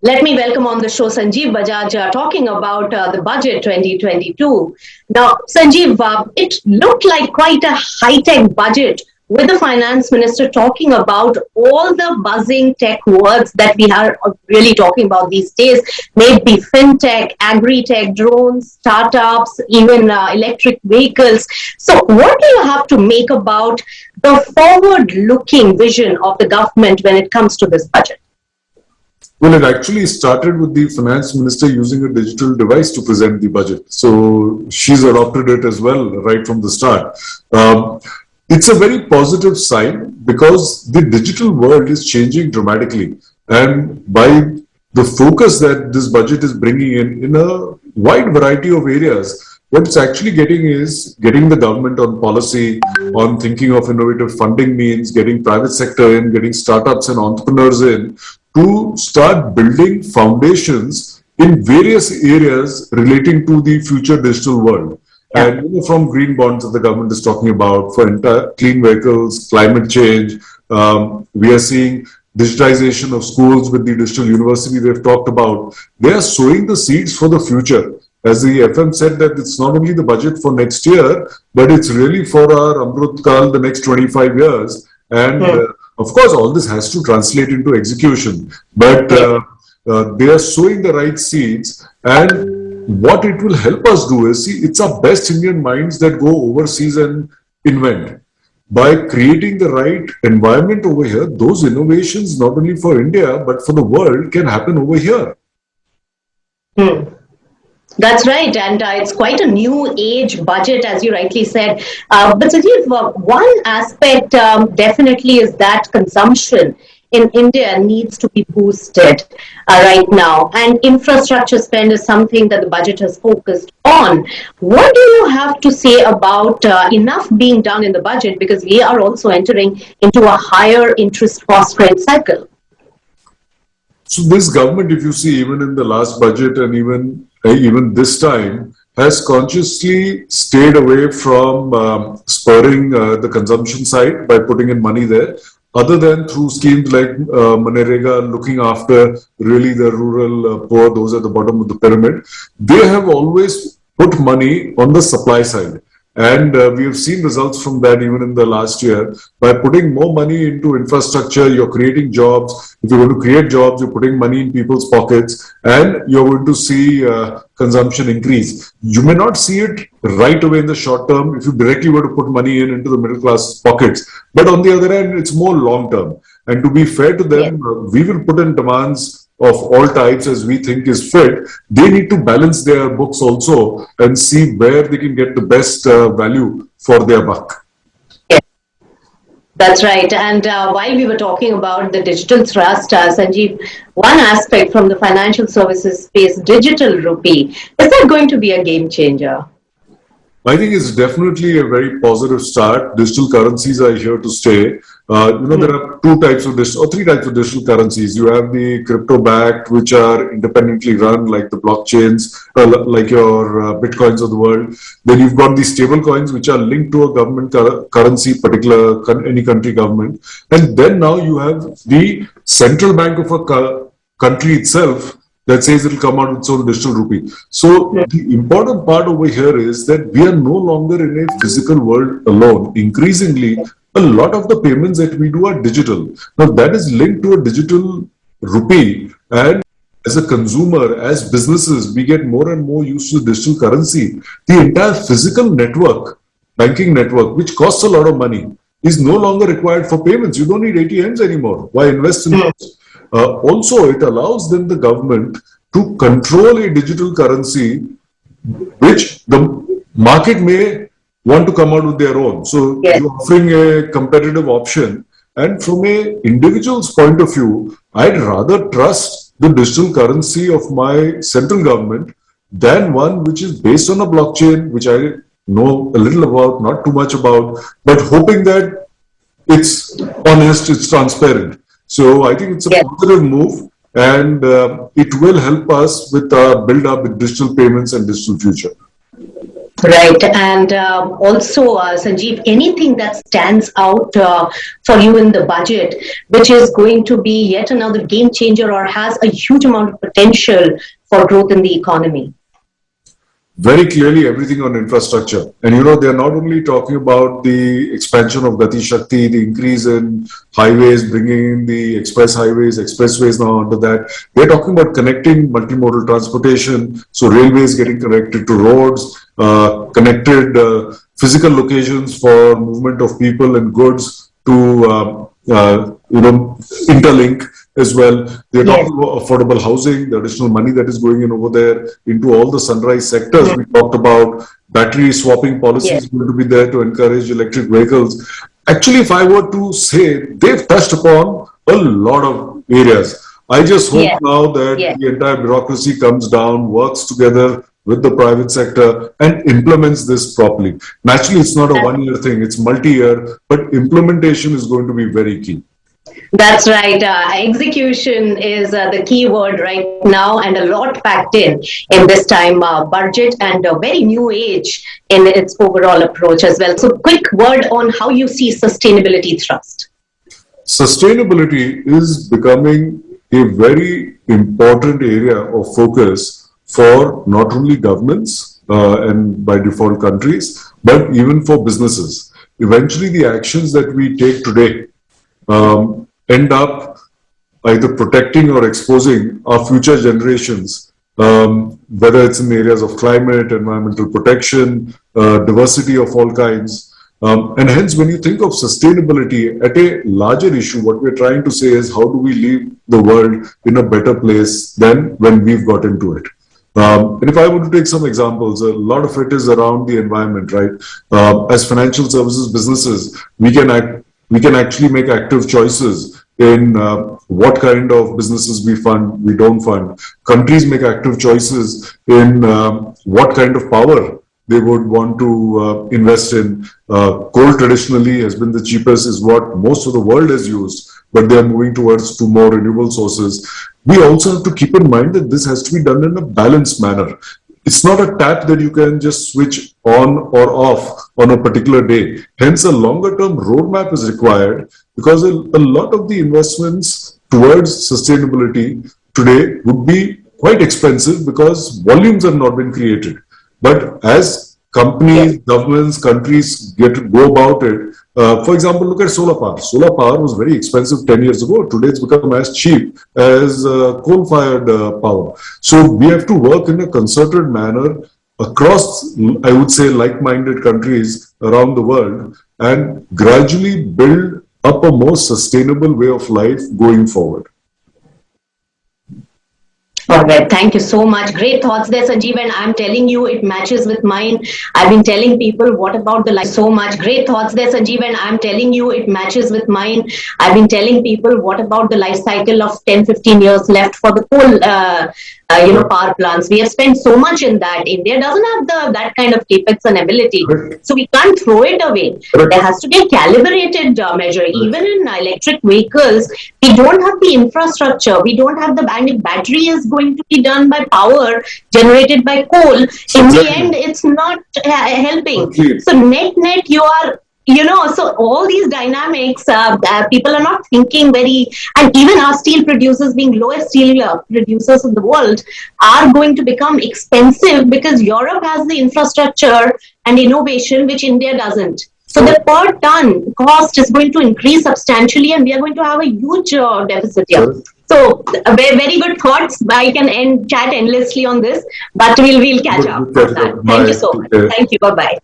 Let me welcome on the show Sanjeev Bajaj talking about the budget 2022. Now, Sanjeev, it looked like quite a high-tech budget with the finance minister talking about all the buzzing tech words that we are really talking about these days, maybe fintech, agri-tech, drones, startups, even electric vehicles. So what do you have to make about the forward-looking vision of the government when it comes to this budget? Well, it actually started with the finance minister using a digital device to present the budget. So she's adopted it as well right from the start. It's a very positive sign because the digital world is changing dramatically. And by the focus that this budget is bringing in a wide variety of areas, what it's actually getting is getting the government on policy, on thinking of innovative funding means, getting private sector in, getting startups and entrepreneurs in, to start building foundations in various areas relating to the future digital world. Yeah. And from green bonds that the government is talking about, for clean vehicles, climate change, we are seeing digitization of schools with the digital university they've talked about. They are sowing the seeds for the future. As the FM said, that it's not only the budget for next year, but it's really for our Amrut Kal, the next 25 years. And of course, all this has to translate into execution, but they are sowing the right seeds. And what it will help us do is, see, it's our best Indian minds that go overseas and invent. By creating the right environment over here, those innovations, not only for India, but for the world, can happen over here. That's right, and it's quite a new age budget, as you rightly said. But Sanjeev, one aspect definitely is that consumption in India needs to be boosted right now, and infrastructure spend is something that the budget has focused on. What do you have to say about enough being done in the budget, because we are also entering into a higher interest cost rate cycle? So this government, if you see, even in the last budget and even this time, has consciously stayed away from spurring the consumption side by putting in money there, other than through schemes like Manrega, looking after really the rural poor, those at the bottom of the pyramid. They have always put money on the supply side. And we have seen results from that even in the last year. By putting more money into infrastructure, you're creating jobs. If you're going to create jobs, you're putting money in people's pockets, and you're going to see consumption increase. You may not see it right away in the short term if you directly were to put money into the middle class pockets. But on the other hand, it's more long term. And to be fair to them, we will put in demands of all types as we think is fit. They need to balance their books also and see where they can get the best value for their buck. Yeah, that's right. And while we were talking about the digital thrust, Sanjeev, one aspect from the financial services space, digital rupee, is that going to be a game changer? I think it's definitely a very positive start. Digital currencies are here to stay. There are three types of digital currencies. You have the crypto-backed, which are independently run, like the blockchains, like your bitcoins of the world. Then you've got the stable coins, which are linked to a government currency, any country government. And then now you have the central bank of a country itself that says it will come out with its own digital rupee. So the important part over here is that we are no longer in a physical world alone. Increasingly, a lot of the payments that we do are digital. Now that is linked to a digital rupee, and as a consumer, as businesses, we get more and more used to digital currency. The entire physical network, banking network, which costs a lot of money, is no longer required for payments. You don't need ATMs anymore. Why invest in those? Also, it allows then the government to control a digital currency, which the market may want to come out with their own. So you're offering a competitive option. And from an individual's point of view, I'd rather trust the digital currency of my central government than one which is based on a blockchain, which I know a little about, not too much about, but hoping that it's honest, it's transparent. So I think it's a positive move, and it will help us with build up with digital payments and digital future. Right. And also, Sanjeev, anything that stands out for you in the budget, which is going to be yet another game changer or has a huge amount of potential for growth in the economy? Very clearly everything on infrastructure. And they're not only talking about the expansion of Gati Shakti, the increase in highways, bringing in the express highways, expressways now under that. They're talking about connecting multimodal transportation, so railways getting connected to roads, connected physical locations for movement of people and goods to interlink as well. They're talking about affordable housing, the additional money that is going in over there into all the sunrise sectors. We talked about battery swapping policies going to be there to encourage electric vehicles. Actually, if I were to say, they've touched upon a lot of areas. I just hope now that the entire bureaucracy comes down, works together with the private sector and implements this properly. Naturally, it's not a one-year thing, it's multi-year, but implementation is going to be very key. That's right. Execution is the key word right now, and a lot packed in this time budget, and a very new age in its overall approach as well. So, quick word on how you see sustainability thrust. Sustainability is becoming a very important area of focus for not only governments and by default countries, but even for businesses. Eventually, the actions that we take today end up either protecting or exposing our future generations, whether it's in the areas of climate, environmental protection, diversity of all kinds. And hence, when you think of sustainability at a larger issue, what we're trying to say is how do we leave the world in a better place than when we've got into it. And if I were to take some examples, a lot of it is around the environment, right? As financial services businesses, we can actually make active choices in what kind of businesses we fund, we don't fund. Countries make active choices in what kind of power they would want to invest in. Coal traditionally has been the cheapest, is what most of the world has used, but they're moving towards to more renewable sources. We also have to keep in mind that this has to be done in a balanced manner. It's not a tap that you can just switch on or off on a particular day. Hence, a longer term roadmap is required, because a lot of the investments towards sustainability today would be quite expensive because volumes have not been created. But as companies, governments, countries go about it, for example, look at solar power. Solar power was very expensive 10 years ago. Today it's become as cheap as coal-fired power. So we have to work in a concerted manner across, I would say, like-minded countries around the world and gradually build up a more sustainable way of life going forward. All right. Thank you so much. Great thoughts there, Sanjeev. And I'm telling you, it matches with mine. I've been telling people, what about the life? So much. Great thoughts there, Sanjeev. And I'm telling you, it matches with mine. I've been telling people, what about the life cycle of 10, 15 years left for the coal, power plants? We have spent so much in that. India doesn't have that kind of capex and ability. So we can't throw it away. There has to be a calibrated measure. Even in electric vehicles, we don't have the infrastructure. We don't have the, and if battery is going to be done by power generated by coal, in the end, it's not helping. So net, you are, so all these dynamics, people are not thinking very, and even our steel producers, being lowest steel producers in the world, are going to become expensive because Europe has the infrastructure and innovation, which India doesn't. So the per ton cost is going to increase substantially, and we are going to have a huge deficit here. So very good thoughts. I can chat endlessly on this, but we'll catch up on that. Thank you so much. Thank you. Bye-bye.